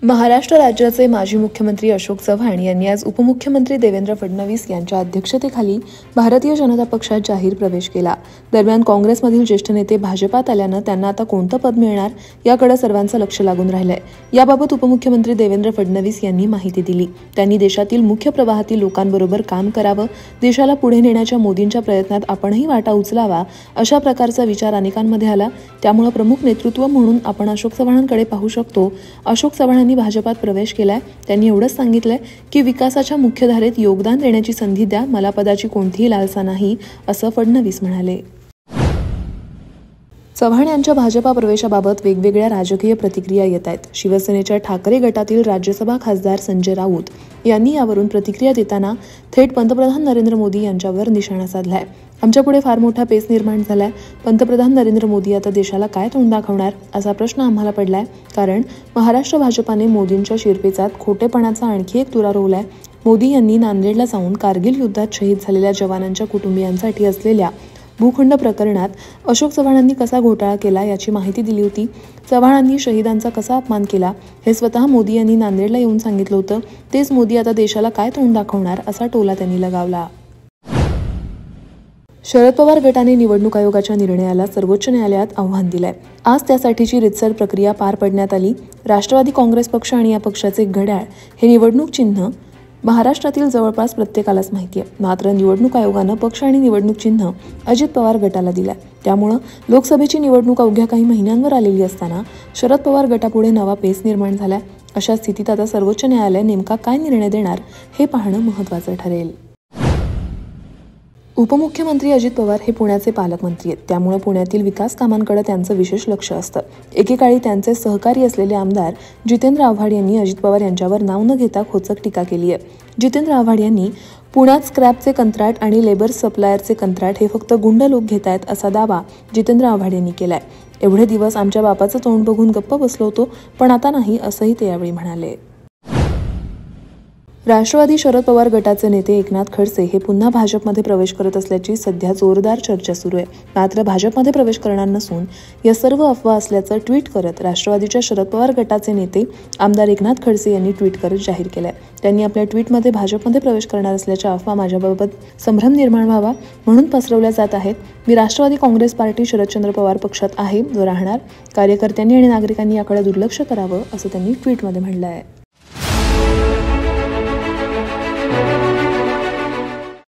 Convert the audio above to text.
महाराष्ट्र राज्याचे माजी मुख्यमंत्री अशोक चव्हाण यांनी आज उपमुख्यमंत्री देवेंद्र फडणवीस यांच्या अध्यक्षतेखाली भारतीय जनता पक्षात जाहीर प्रवेश केला। दरम्यान काँग्रेसमधील ज्येष्ठ नेते भाजपात आल्यानं त्यांना आता कोणतं पद मिळणार याकडे सर्वांचं लक्ष लागून राहिलंय। याबाबत उपमुख्यमंत्री देवेंद्र फडणवीस यांनी माहिती दिली। त्यांनी देशातील मुख्य प्रवाहातील लोकांबरोबर काम करावं, देशाला पुढे नेण्याच्या मोदींच्या प्रयत्नात आपणही वाटा उचलावा अशा प्रकारचा विचार अनेकांमध्ये आला। त्यामुळे प्रमुख नेतृत्व म्हणून आपण अशोक चव्हाणांकडे पाहू शकतो। अशोक चव्हाणांनी भाजपात प्रवेश केलाय। त्यांनी एवढंच सांगितलंय की विकासाच्या मुख्य धारेत योगदान देण्याची संधी द्या, मला पदाची कोणतीही लालसा नाही असं फडणवीस म्हणाले। चव्हाण यांच्या भाजपा प्रवेशाबाबत वेगवेगळ्या राजकीय प्रतिक्रिया येत आहेत। शिवसेनेच्या ठाकरे गटातील राज्यसभा खासदार संजय राऊत यांनी यावरून प्रतिक्रिया देताना थेट पंतप्रधान नरेंद्र मोदी यांच्यावर निशाणा साधलाय। आमच्यापुढे फार मोठा पेच निर्माण झालाय। पंतप्रधान नरेंद्र मोदी आता देशाला काय तोंड दाखवणार असा प्रश्न आम्हाला पडलाय, कारण महाराष्ट्र भाजपाने मोदींच्या शिरपेचात खोटेपणाचा आणखी एक तुरा रोवलाय। मोदी यांनी नांदेडला जाऊन कारगिल युद्धात शहीद झालेल्या जवानांच्या कुटुंबियांसाठी असलेल्या भूखंड प्रकरणात अशोक चव्हाणांनी कसा घोटाळा केला याची माहिती दिली होती। चव्हाणांनी शहीदांचा कसा अपमान केला हे स्वतः मोदी यांनी नांदेडला येऊन सांगितलं होतं। तेच मोदी आता देशाला काय तोंड दाखवणार असा टोला त्यांनी लगावला। शरद पवार गटाने निवडणूक आयोगाच्या निर्णयाला सर्वोच्च न्यायालयात आव्हान दिलंय। आज त्यासाठीची रितसर प्रक्रिया पार पाडण्यात आली। राष्ट्रवादी काँग्रेस पक्ष आणि या पक्षाचे घड्याळ हे निवडणूक चिन्ह महाराष्ट्रातील जवळपास प्रत्येकालाच माहिती आहे। मात्र निवडणूक आयोगानं पक्ष आणि निवडणूक चिन्ह अजित पवार गटाला दिलंय। त्यामुळे लोकसभेची निवडणूक अवघ्या काही महिन्यांवर आलेली असताना शरद पवार गटापुढे नवा पेच निर्माण झालाय। अशा स्थितीत आता सर्वोच्च न्यायालय नेमका काय निर्णय देणार हे पाहणं महत्त्वाचं ठरेल। उपमुख्यमंत्री अजित पवार हे पुण्याचे पालकमंत्री आहेत। त्यामुळे पुण्यातील विकास कामांकडे त्यांचं विशेष लक्ष असतं। एकेकाळी त्यांचे सहकारी असलेले आमदार जितेंद्र आव्हाड यांनी अजित पवार यांच्यावर नाव न घेता खोचक टीका केली आहे। जितेंद्र आव्हाड यांनी पुण्यात स्क्रॅपचे कंत्राट आणि लेबर सप्लायरचे कंत्राट हे फक्त गुंड लोक घेत आहेत असा दावा जितेंद्र आव्हाड यांनी केलाय। एवढे दिवस आमच्या बापाचं तोंड बघून गप्प बसलो होतो, पण आता नाही असंही ते यावेळी म्हणाले। राष्ट्रवादी शरद पवार गटाचे नेते एकनाथ खडसे हे पुन्हा भाजपमध्ये प्रवेश करत असल्याची सध्या जोरदार चर्चा सुरू आहे। मात्र भाजपमध्ये प्रवेश करणार नसून या सर्व अफवा असल्याचं ट्विट करत राष्ट्रवादीच्या शरद पवार गटाचे नेते आमदार एकनाथ खडसे यांनी ट्विट करत जाहीर केलंय। त्यांनी आपल्या ट्विटमध्ये भाजपमध्ये प्रवेश करणार असल्याच्या अफवा माझ्याबाबत संभ्रम निर्माण व्हावा म्हणून पसरवल्या जात आहेत। मी राष्ट्रवादी काँग्रेस पार्टी शरदचंद्र पवार पक्षात आहे जो राहणार। कार्यकर्त्यांनी आणि नागरिकांनी याकडे दुर्लक्ष करावं असं त्यांनी ट्विटमध्ये म्हटलं आहे।